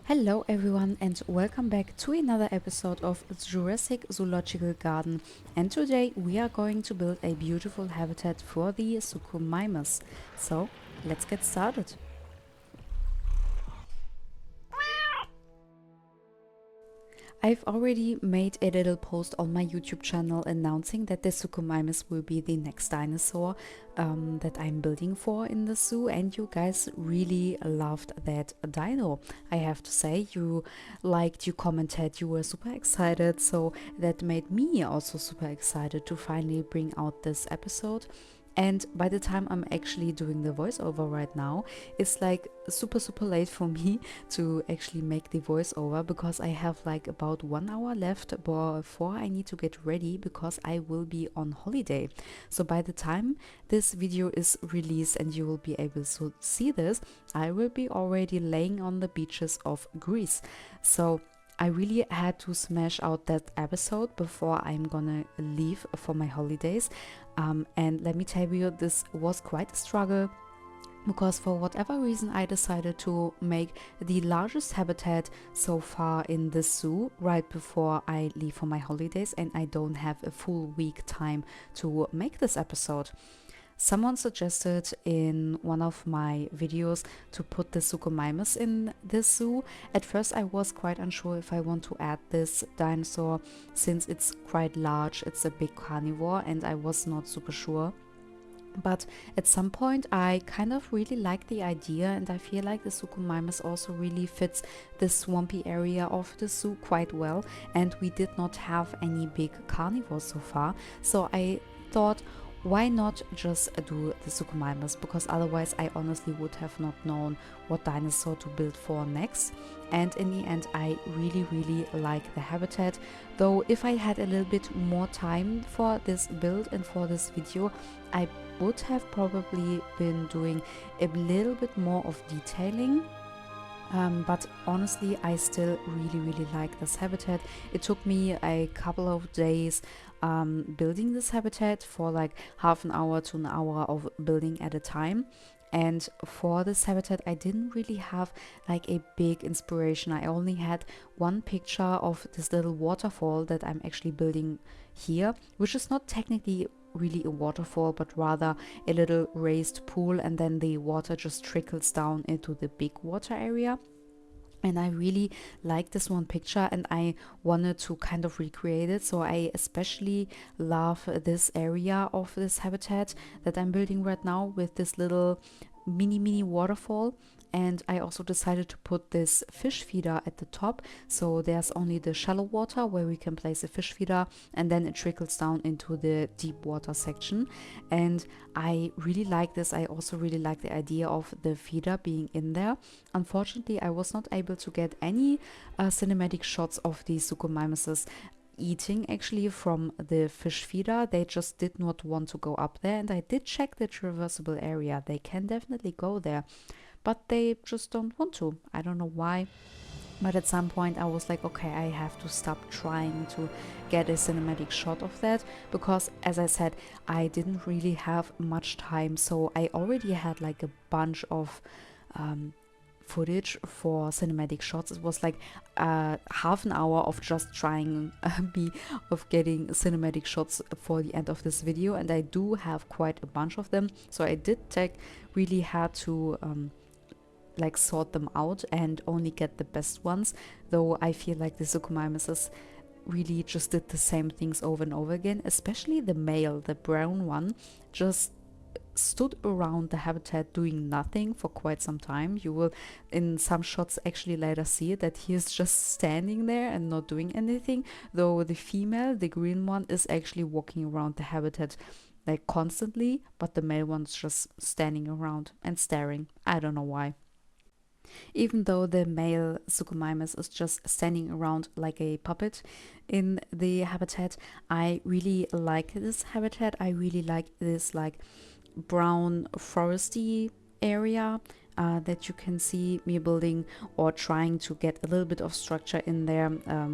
Hello everyone and welcome back to another episode of Jurassic Zoological Garden, and today we are going to build a beautiful habitat for the SUCHOMIMUS. So let's get started. I've already made a little post on my YouTube channel announcing that the SUCHOMIMUS will be the next dinosaur that I'm building for in the zoo, and you guys really loved that dino. I have to say, you liked, you commented, you were super excited, so that made me also super excited to finally bring out this episode. And by the time I'm actually doing the voiceover right now, it's like super late for me to actually make the voiceover, because I have like about 1 hour left before I need to get ready, because I will be on holiday. So by the time this video is released and you will be able to see this, I will be already laying on the beaches of Greece. So I really had to smash out that episode before I'm gonna leave for my holidays. And let me tell you, this was quite a struggle, because for whatever reason I decided to make the largest habitat so far in the zoo right before I leave for my holidays, and I don't have a full week time to make this episode. Someone suggested in one of my videos to put the SUCHOMIMUS in this zoo. At first I was quite unsure if I want to add this dinosaur, since it's quite large, it's a big carnivore, and I was not super sure. But at some point I kind of really like the idea, and I feel like the SUCHOMIMUS also really fits the swampy area of the zoo quite well, and we did not have any big carnivores so far. So I thought, why not just do the SUCHOMIMUS, because otherwise I honestly would have not known what dinosaur to build for next. And in the end I really like the habitat, though if I had a little bit more time for this build and for this video, I would have probably been doing a little bit more of detailing. But honestly I still really like this habitat. It took me a couple of days building this habitat, for like half an hour to an hour of building at a time. And for this habitat I didn't really have like a big inspiration. I only had one picture of this little waterfall that I'm actually building here, which is not technically really a waterfall, but rather a little raised pool, and then the water just trickles down into the big water area. And I really like this one picture and I wanted to kind of recreate it. So I especially love this area of this habitat that I'm building right now, with this little mini waterfall. And I also decided to put this fish feeder at the top, so there's only the shallow water where we can place a fish feeder, and then it trickles down into the deep water section. And I really like this. I also really like the idea of the feeder being in there. Unfortunately I was not able to get any cinematic shots of the SUCHOMIMUSes eating actually from the fish feeder. They just did not want to go up there, and I did check the traversable area. They can definitely go there, but they just don't want to. I don't know why. But at some point I was like, okay, I have to stop trying to get a cinematic shot of that, because as I said, I didn't really have much time. So I already had like a bunch of footage for cinematic shots. It was like half an hour of just trying of getting cinematic shots for the end of this video, and I do have quite a bunch of them. So I did really had to like sort them out and only get the best ones, though I feel like the SUCHOMIMUSes really just did the same things over and over again. Especially the male, the brown one, just stood around the habitat doing nothing for quite some time. You will in some shots actually later see that he is just standing there and not doing anything, though the female, the green one, is actually walking around the habitat like constantly, but the male one's just standing around and staring. I don't know why. Even though the male SUCHOMIMUS is just standing around like a puppet in the habitat, I really like this habitat. I really like this like brown foresty area that you can see me building, or trying to get a little bit of structure in there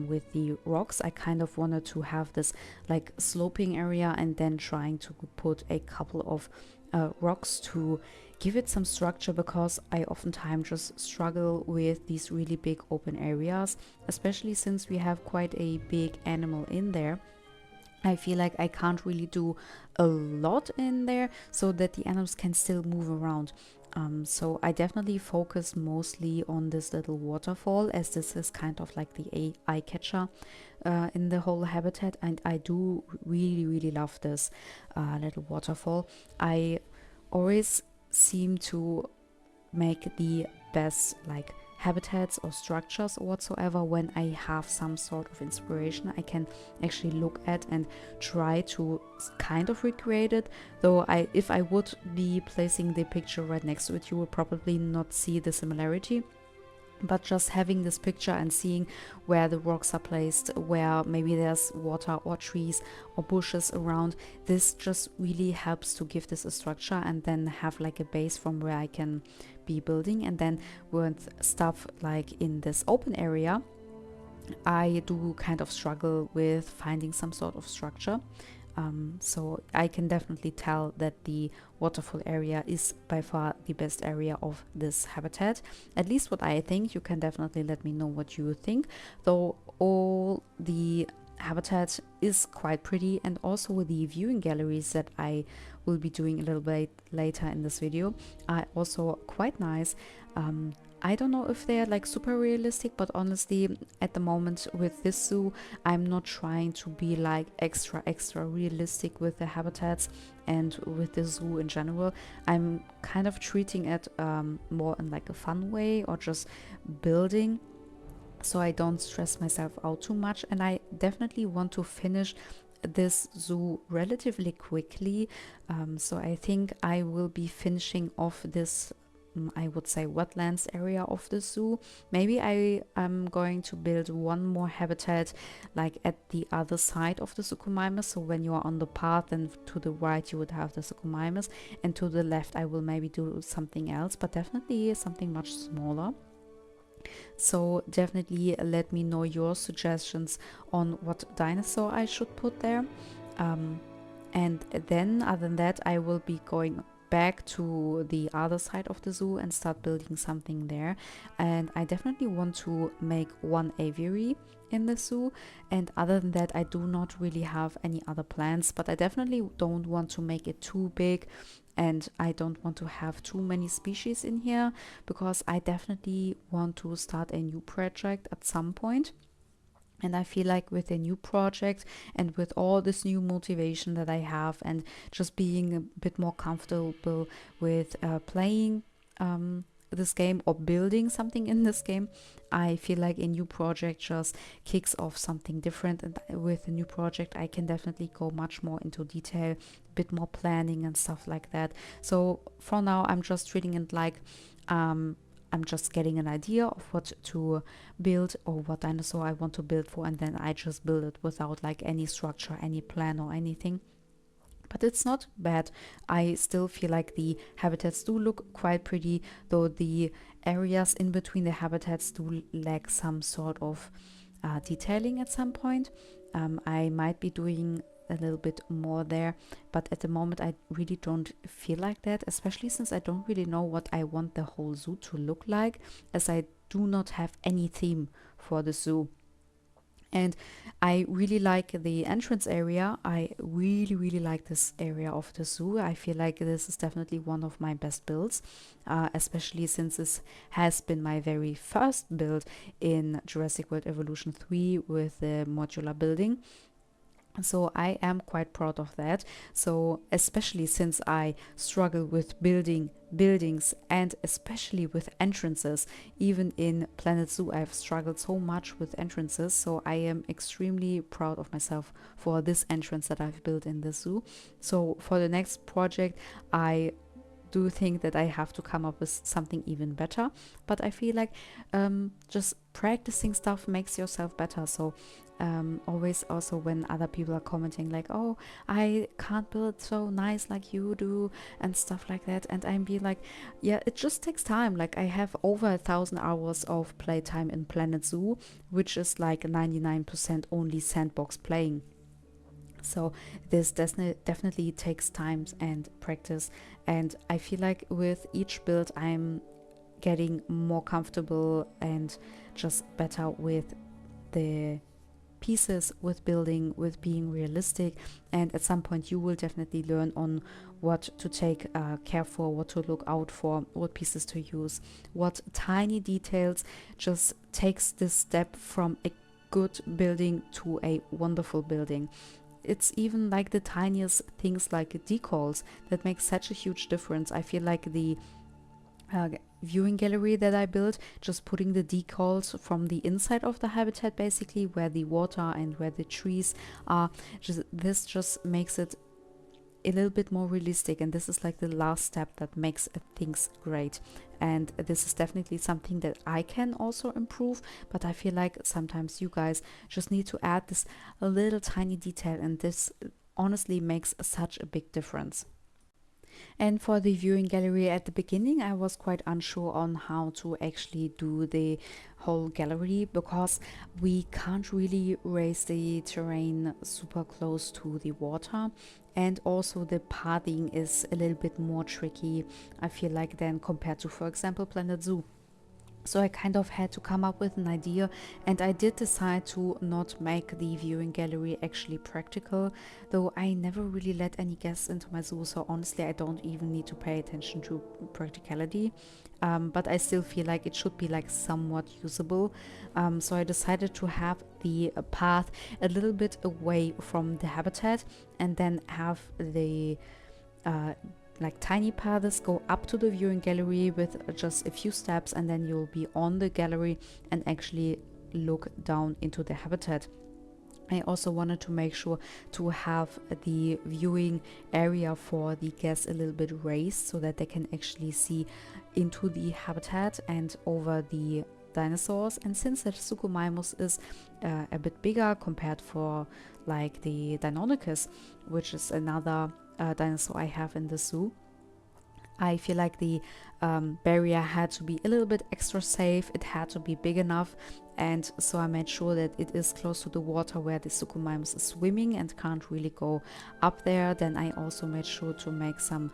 with the rocks. I kind of wanted to have this like sloping area, and then trying to put a couple of rocks to give it some structure, because I oftentimes just struggle with these really big open areas, especially since we have quite a big animal in there. I feel like I can't really do a lot in there so that the animals can still move around. So I definitely focus mostly on this little waterfall, as this is kind of like the eye catcher in the whole habitat, and I do really love this little waterfall. I always seem to make the best like habitats or structures or whatsoever when I have some sort of inspiration I can actually look at and try to kind of recreate it. Though if I would be placing the picture right next to it, you will probably not see the similarity. But just having this picture and seeing where the rocks are placed, where maybe there's water or trees or bushes around, this just really helps to give this a structure and then have like a base from where I can be building. And then with stuff like in this open area, I do kind of struggle with finding some sort of structure. So I can definitely tell that the waterfall area is by far the best area of this habitat. At least what I think. You can definitely let me know what you think. Though all the habitat is quite pretty, and also the viewing galleries that I will be doing a little bit later in this video are also quite nice. I don't know if they're like super realistic, but honestly at the moment with this zoo I'm not trying to be like extra realistic with the habitats and with the zoo in general. I'm kind of treating it more in like a fun way, or just building, so I don't stress myself out too much. And I definitely want to finish this zoo relatively quickly, so I think I will be finishing off this I would say wetlands area of the zoo. Maybe I am going to build one more habitat like at the other side of the SUCHOMIMUS. So when you are on the path, and to the right you would have the SUCHOMIMUS, and to the left I will maybe do something else, but definitely something much smaller. So definitely let me know your suggestions on what dinosaur I should put there. And then other than that, I will be going back to the other side of the zoo and start building something there. And I definitely want to make one aviary in the zoo, and other than that I do not really have any other plans. But I definitely don't want to make it too big, and I don't want to have too many species in here, because I definitely want to start a new project at some point. And I feel like with a new project and with all this new motivation that I have, and just being a bit more comfortable with playing this game or building something in this game, I feel like a new project just kicks off something different. And with a new project I can definitely go much more into detail, a bit more planning and stuff like that. So for now I'm just treating it like I'm just getting an idea of what to build or what dinosaur I want to build for, and then I just build it without like any structure, any plan or anything. But it's not bad. I still feel like the habitats do look quite pretty, though the areas in between the habitats do lack some sort of detailing at some point. I might be doing a little bit more there, but at the moment I really don't feel like that, especially since I don't really know what I want the whole zoo to look like, as I do not have any theme for the zoo. And I really like the entrance area. I really like this area of the zoo. I feel like this is definitely one of my best builds, especially since this has been my very first build in Jurassic World Evolution 3 with the modular building. So I am quite proud of that. So especially since I struggle with building buildings, and especially with entrances, even in Planet Zoo I've struggled so much with entrances. So I am extremely proud of myself for this entrance that I've built in the zoo. So for the next project I do think that I have to come up with something even better, but I feel like just practicing stuff makes yourself better. So always also when other people are commenting like, oh, I can't build so nice like you do and stuff like that, and I'm be like, yeah, it just takes time. Like I have over 1,000 hours of playtime in Planet Zoo, which is like 99% only sandbox playing. So this definitely takes time and practice, and I feel like with each build I'm getting more comfortable and just better with the pieces, with building, with being realistic. And at some point you will definitely learn on what to take care for, what to look out for, what pieces to use, what tiny details just takes this step from a good building to a wonderful building. It's even like the tiniest things like decals that make such a huge difference. I feel like the viewing gallery that I built, just putting the decals from the inside of the habitat, basically where the water and where the trees are, this just makes it a little bit more realistic, and this is like the last step that makes things great. And this is definitely something that I can also improve, but I feel like sometimes you guys just need to add this a little tiny detail, and this honestly makes such a big difference. And for the viewing gallery at the beginning, I was quite unsure on how to actually do the whole gallery, because we can't really raise the terrain super close to the water, and also the pathing is a little bit more tricky, I feel like, than compared to, for example, Planet Zoo. So I kind of had to come up with an idea, and I did decide to not make the viewing gallery actually practical, though I never really let any guests into my zoo, so honestly I don't even need to pay attention to practicality. But I still feel like it should be like somewhat usable. So I decided to have the path a little bit away from the habitat, and then have the like tiny paths go up to the viewing gallery with just a few steps, and then you'll be on the gallery and actually look down into the habitat. I also wanted to make sure to have the viewing area for the guests a little bit raised, so that they can actually see into the habitat and over the dinosaurs. And since the SUCHOMIMUS is a bit bigger compared for like the Deinonychus, which is another dinosaur I have in the zoo, I feel like the barrier had to be a little bit extra safe. It had to be big enough, and so I made sure that it is close to the water where the SUCHOMIMUS is swimming and can't really go up there. Then I also made sure to make some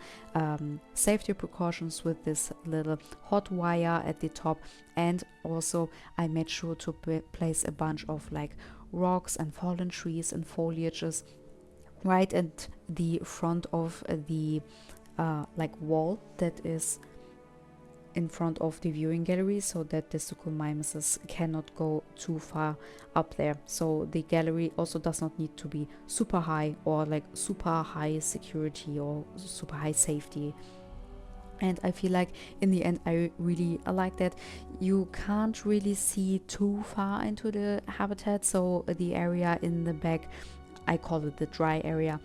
safety precautions with this little hot wire at the top, and also I made sure to place a bunch of like rocks and fallen trees and foliages right at the front of the like wall that is in front of the viewing gallery, so that the SUCHOMIMUS cannot go too far up there. So the gallery also does not need to be super high or like super high security or super high safety. And I feel like in the end I really like that. You can't really see too far into the habitat, so the area in the back, I call it the dry area,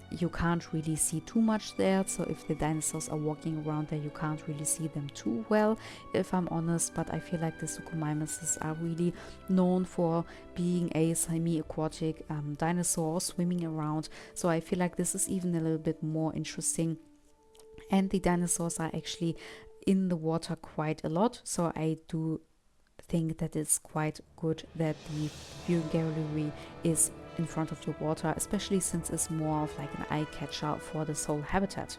you can't really see too much there. So if the dinosaurs are walking around there, you can't really see them too well, if I'm honest. But I feel like the SUCHOMIMUS are really known for being a semi-aquatic dinosaur swimming around, so I feel like this is even a little bit more interesting. And the dinosaurs are actually in the water quite a lot, so I do think that it's quite good that the viewing gallery is in front of the water, especially since it's more of like an eye catcher for this whole habitat.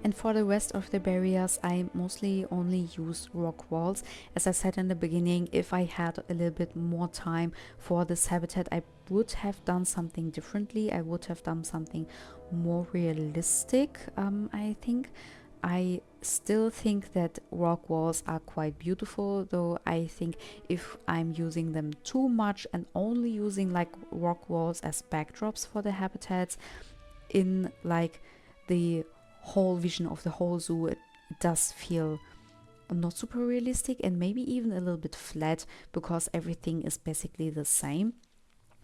And for the rest of the barriers, I mostly only use rock walls. As I said in the beginning, if I had a little bit more time for this habitat, I would have done something differently. I would have done something more realistic, I think. I still think that rock walls are quite beautiful, though I think if I'm using them too much and only using like rock walls as backdrops for the habitats, in like the whole vision of the whole zoo, it does feel not super realistic and maybe even a little bit flat, because everything is basically the same.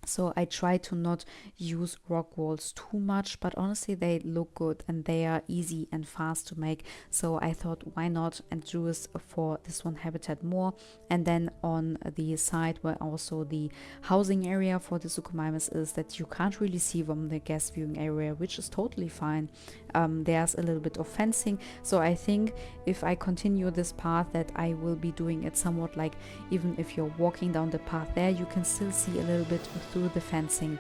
So I try to not use rock walls too much, but honestly they look good and they are easy and fast to make. So I thought, why not, and do this for this one habitat more. And then on the side where also the housing area for the SUCHOMIMUS is, that you can't really see from the guest viewing area, which is totally fine. There's a little bit of fencing, so I think if I continue this path that I will be doing it somewhat like, even if you're walking down the path there, you can still see a little bit through the fencing.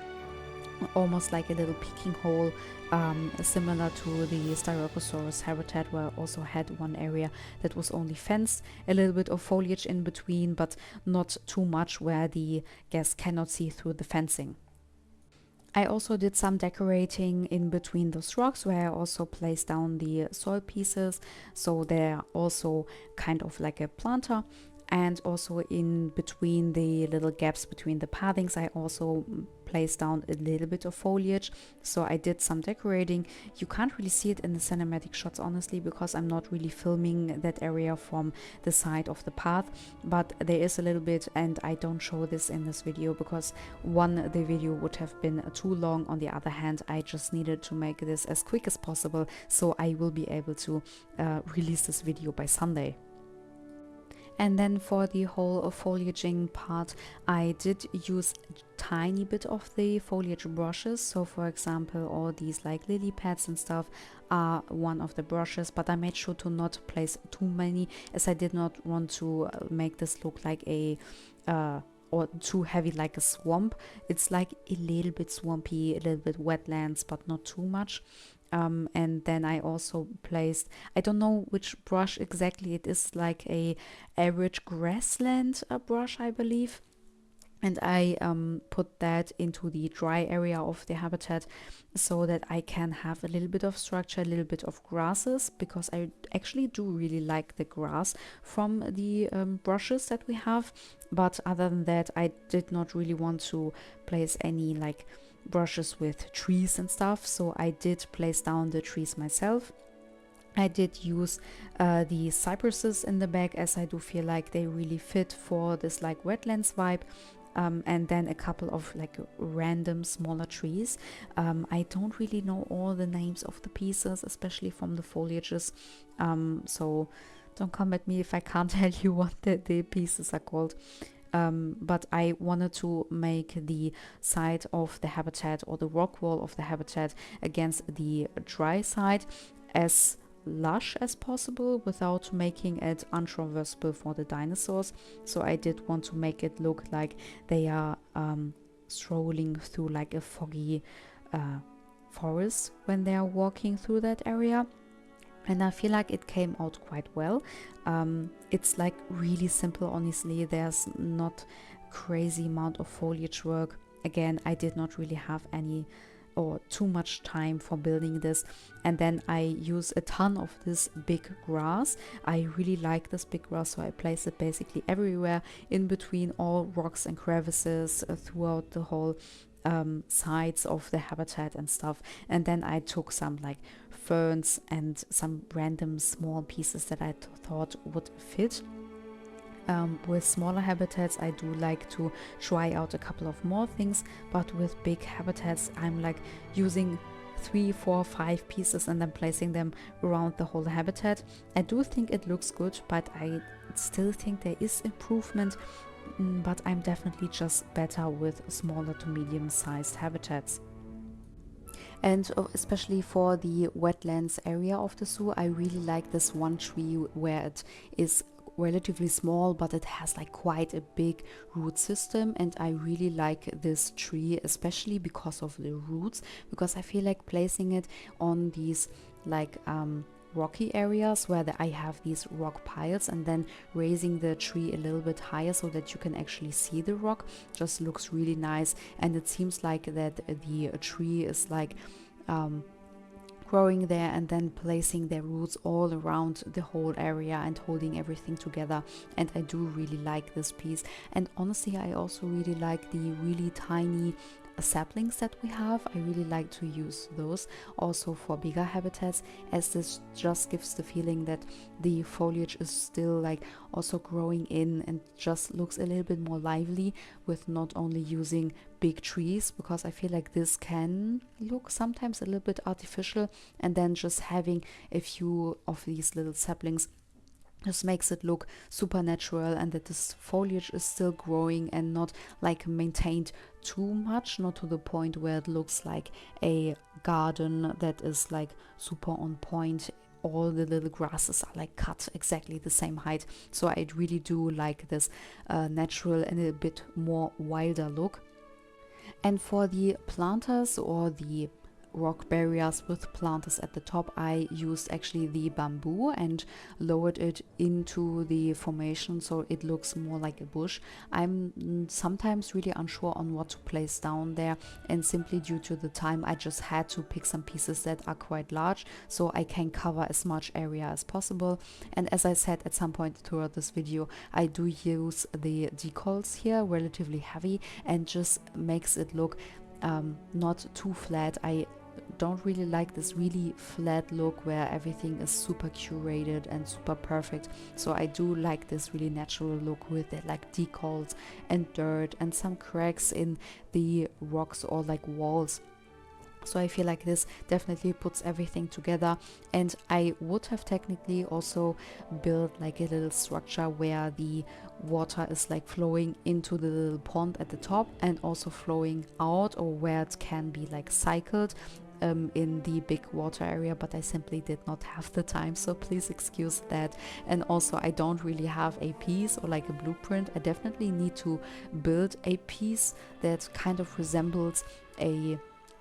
almost like a little peeking hole, similar to the Styracosaurus habitat, where I also had one area that was only fenced, a little bit of foliage in between, but not too much where the guests cannot see through the fencing. I also did some decorating in between those rocks, where I also placed down the soil pieces, so they're also kind of like a planter. And also in between the little gaps between the pathings, I also placed down a little bit of foliage. So I did some decorating. You can't really see it in the cinematic shots, honestly, because I'm not really filming that area from the side of the path, but there is a little bit, and I don't show this in this video because one, the video would have been too long. On the other hand, I just needed to make this as quick as possible, so I will be able to release this video by Sunday. And then for the whole foliaging part, I did use a tiny bit of the foliage brushes. So for example, all these like lily pads and stuff are one of the brushes, but I made sure to not place too many, as I did not want to make this look like a or too heavy like a swamp. It's like a little bit swampy, a little bit wetlands, but not too much. And then I also placed, I don't know which brush exactly it is, like a average grassland brush, I believe. And I put that into the dry area of the habitat so that I can have a little bit of structure, a little bit of grasses, because I actually do really like the grass from the brushes that we have. But other than that, I did not really want to place any like brushes with trees and stuff, so I did place down the trees myself. I did use the cypresses in the back, as I do feel like they really fit for this like wetlands vibe. And then a couple of like random smaller trees. I don't really know all the names of the pieces, especially from the foliages, so don't come at me if I can't tell you what the pieces are called. But I wanted to make the side of the habitat, or the rock wall of the habitat, against the dry side as lush as possible without making it untraversable for the dinosaurs. So I did want to make it look like they are strolling through like a foggy forest when they are walking through that area. And I feel like it came out quite well. It's like really simple, honestly. There's not crazy amount of foliage work. Again, I did not really have any or too much time for building this. And then I use a ton of this big grass. I really like this big grass, so I place it basically everywhere, in between all rocks and crevices, throughout the whole sides of the habitat and stuff. And then I took some like ferns and some random small pieces that I thought would fit. With smaller habitats, I do like to try out a couple of more things, but with big habitats, I'm like using 3, 4, 5 pieces and then placing them around the whole habitat. I do think it looks good, but I still think there is improvement. But I'm definitely just better with smaller to medium-sized habitats. And especially for the wetlands area of the zoo, I really like this one tree where it is relatively small, but it has like quite a big root system, and I really like this tree, especially because of the roots, because I feel like placing it on these like rocky areas where I have these rock piles, and then raising the tree a little bit higher so that you can actually see the rock, just looks really nice. And it seems like that the tree is like growing there and then placing their roots all around the whole area and holding everything together. And I do really like this piece. And honestly, I also really like the really tiny saplings that we have. I really like to use those also for bigger habitats, as this just gives the feeling that the foliage is still like also growing in and just looks a little bit more lively, with not only using big trees, because I feel like this can look sometimes a little bit artificial, and then just having a few of these little saplings just makes it look super natural, and that this foliage is still growing and not like maintained too much, not to the point where it looks like a garden that is like super on point. All the little grasses are like cut exactly the same height. So I really do like this natural and a bit more wilder look. And for the planters or the rock barriers with planters at the top, I used actually the bamboo and lowered it into the formation so it looks more like a bush. I'm sometimes really unsure on what to place down there, and simply due to the time I just had to pick some pieces that are quite large so I can cover as much area as possible. And as I said at some point throughout this video, I do use the decals here, relatively heavy, and just makes it look not too flat. I don't really like this really flat look where everything is super curated and super perfect, so I do like this really natural look with it, like decals and dirt and some cracks in the rocks or like walls. So I feel like this definitely puts everything together. And I would have technically also built like a little structure where the water is like flowing into the little pond at the top and also flowing out, or where it can be like cycled in the big water area, but I simply did not have the time, so please excuse that. And also I don't really have a piece or like a blueprint. I definitely need to build a piece that kind of resembles a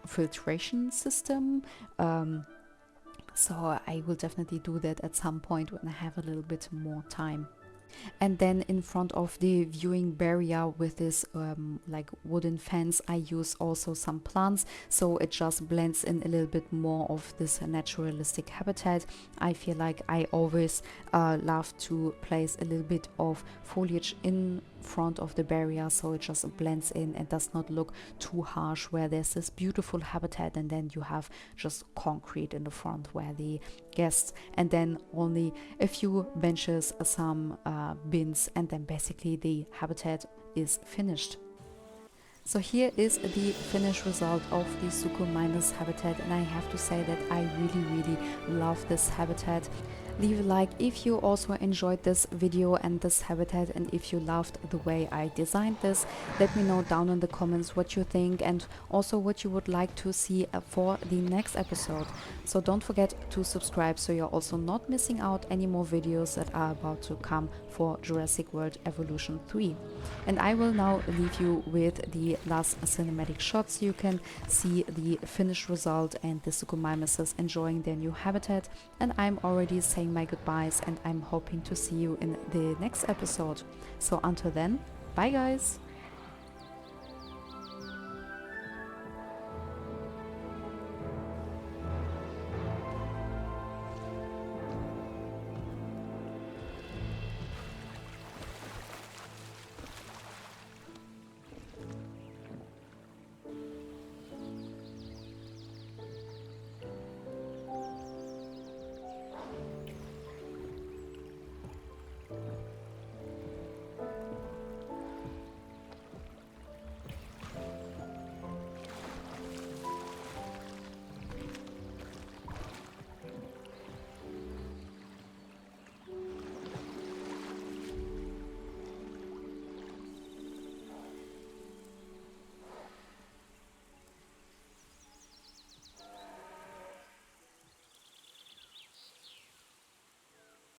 filtration system, so I will definitely do that at some point when I have a little bit more time. And then in front of the viewing barrier with this like wooden fence, I use also some plants, so it just blends in a little bit more of this naturalistic habitat. I feel like I always love to place a little bit of foliage in front of the barrier so it just blends in and does not look too harsh, where there's this beautiful habitat and then you have just concrete in the front where the guests, and then only a few benches, some bins, and then basically the habitat is finished. So here is the finished result of the SUCHOMIMUS habitat, and I have to say that I really love this habitat. Leave a like if you also enjoyed this video and this habitat, and if you loved the way I designed this. Let me know down in the comments what you think and also what you would like to see for the next episode. So don't forget to subscribe so you're also not missing out any more videos that are about to come for Jurassic World Evolution 3. And I will now leave you with the last cinematic shots so you can see the finished result and the SUCHOMIMUses enjoying their new habitat. And I'm already saying my goodbyes, and I'm hoping to see you in the next episode. So until then, bye guys!